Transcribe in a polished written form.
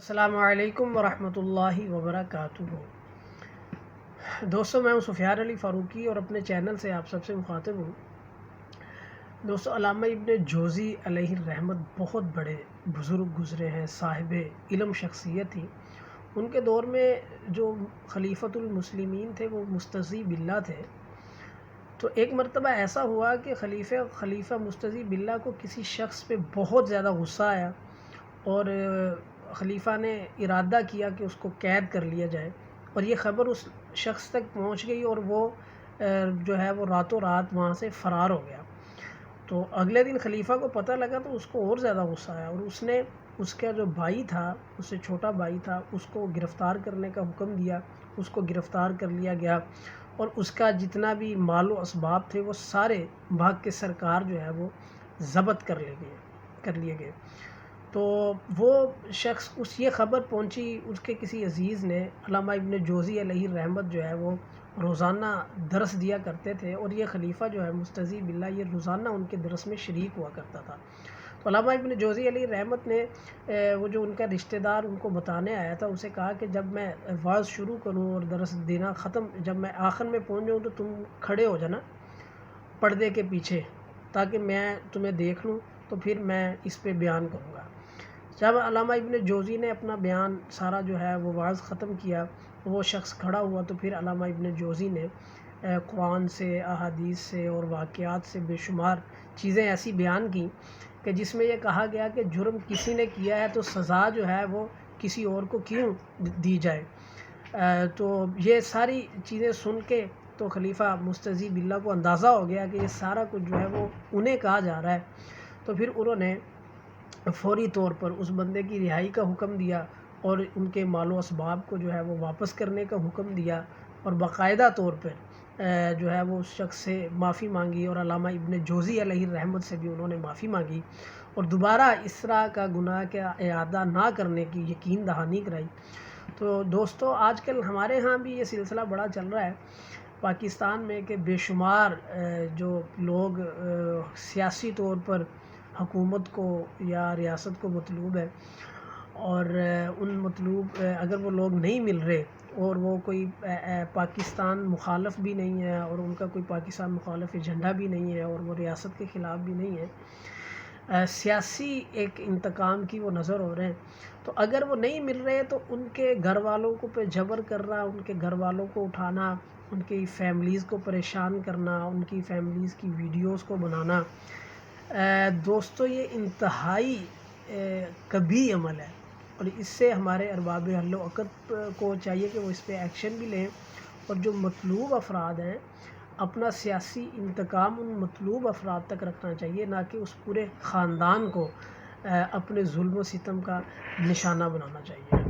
السلام علیکم ورحمۃ اللہ وبرکاتہ۔ دوستو، میں ہوں سفیان علی فاروقی اور اپنے چینل سے آپ سب سے مخاطب ہوں۔ دوستو، علامہ ابن جوزی علیہ الرحمت بہت بڑے بزرگ گزرے ہیں، صاحب علم شخصیت تھی۔ ان کے دور میں جو خلیفۃ المسلمین تھے وہ مستضی باللہ تھے۔ تو ایک مرتبہ ایسا ہوا کہ خلیفہ مستضی باللہ کو کسی شخص پہ بہت زیادہ غصہ آیا اور خلیفہ نے ارادہ کیا کہ اس کو قید کر لیا جائے، اور یہ خبر اس شخص تک پہنچ گئی اور وہ جو ہے وہ راتوں رات وہاں سے فرار ہو گیا۔ تو اگلے دن خلیفہ کو پتہ لگا تو اس کو اور زیادہ غصہ آیا، اور اس نے اس کا جو بھائی تھا، اس سے چھوٹا بھائی تھا، اس کو گرفتار کرنے کا حکم دیا۔ اس کو گرفتار کر لیا گیا اور اس کا جتنا بھی مال و اسباب تھے وہ سارے بھاگ کے سرکار جو ہے وہ ضبط کر لیے گئے۔ تو وہ شخص، یہ خبر پہنچی، اس کے کسی عزیز نے، علامہ ابن جوزی علیہ الرحمت جو ہے وہ روزانہ درس دیا کرتے تھے، اور یہ خلیفہ جو ہے مستضی باللہ یہ روزانہ ان کے درس میں شریک ہوا کرتا تھا۔ تو علامہ ابن جوزی علیہ الرحمت نے وہ جو ان کا رشتہ دار ان کو بتانے آیا تھا، اسے کہا کہ جب میں واعظ شروع کروں اور درس دینا ختم، جب میں آخر میں پہنچ جاؤں تو تم کھڑے ہو جانا پردے کے پیچھے، تاکہ میں تمہیں دیکھ لوں، تو پھر میں اس پہ بیان کروں گا۔ جب علامہ ابن جوزی نے اپنا بیان سارا جو ہے وہ واعظ ختم کیا، وہ شخص کھڑا ہوا، تو پھر علامہ ابن جوزی نے قرآن سے، احادیث سے اور واقعات سے بے شمار چیزیں ایسی بیان کی کہ جس میں یہ کہا گیا کہ جرم کسی نے کیا ہے تو سزا جو ہے وہ کسی اور کو کیوں دی جائے۔ تو یہ ساری چیزیں سن کے تو خلیفہ مستضی باللہ کو اندازہ ہو گیا کہ یہ سارا کچھ جو ہے وہ انہیں کہا جا رہا ہے۔ تو پھر انہوں نے فوری طور پر اس بندے کی رہائی کا حکم دیا اور ان کے مال و اسباب کو جو ہے وہ واپس کرنے کا حکم دیا، اور باقاعدہ طور پر جو ہے وہ اس شخص سے معافی مانگی، اور علامہ ابن جوزی علیہ الرحمت سے بھی انہوں نے معافی مانگی، اور دوبارہ اس طرح کا گناہ کا اعادہ نہ کرنے کی یقین دہانی کرائی۔ تو دوستو، آج کل ہمارے ہاں بھی یہ سلسلہ بڑا چل رہا ہے پاکستان میں کہ بے شمار جو لوگ سیاسی طور پر حکومت کو یا ریاست کو مطلوب ہے، اور ان مطلوب اگر وہ لوگ نہیں مل رہے، اور وہ کوئی پاکستان مخالف بھی نہیں ہے، اور ان کا کوئی پاکستان مخالف ایجنڈا بھی نہیں ہے، اور وہ ریاست کے خلاف بھی نہیں ہے، سیاسی ایک انتقام کی وہ نظر ہو رہے ہیں، تو اگر وہ نہیں مل رہے تو ان کے گھر والوں کو پہ جبر کرنا، ان کے گھر والوں کو اٹھانا، ان کی فیملیز کو پریشان کرنا، ان کی فیملیز کی ویڈیوز کو بنانا، دوستو یہ انتہائی کبھی عمل ہے، اور اس سے ہمارے ارباب حل و عقد کو چاہیے کہ وہ اس پہ ایکشن بھی لیں، اور جو مطلوب افراد ہیں اپنا سیاسی انتقام ان مطلوب افراد تک رکھنا چاہیے، نہ کہ اس پورے خاندان کو اپنے ظلم و ستم کا نشانہ بنانا چاہیے۔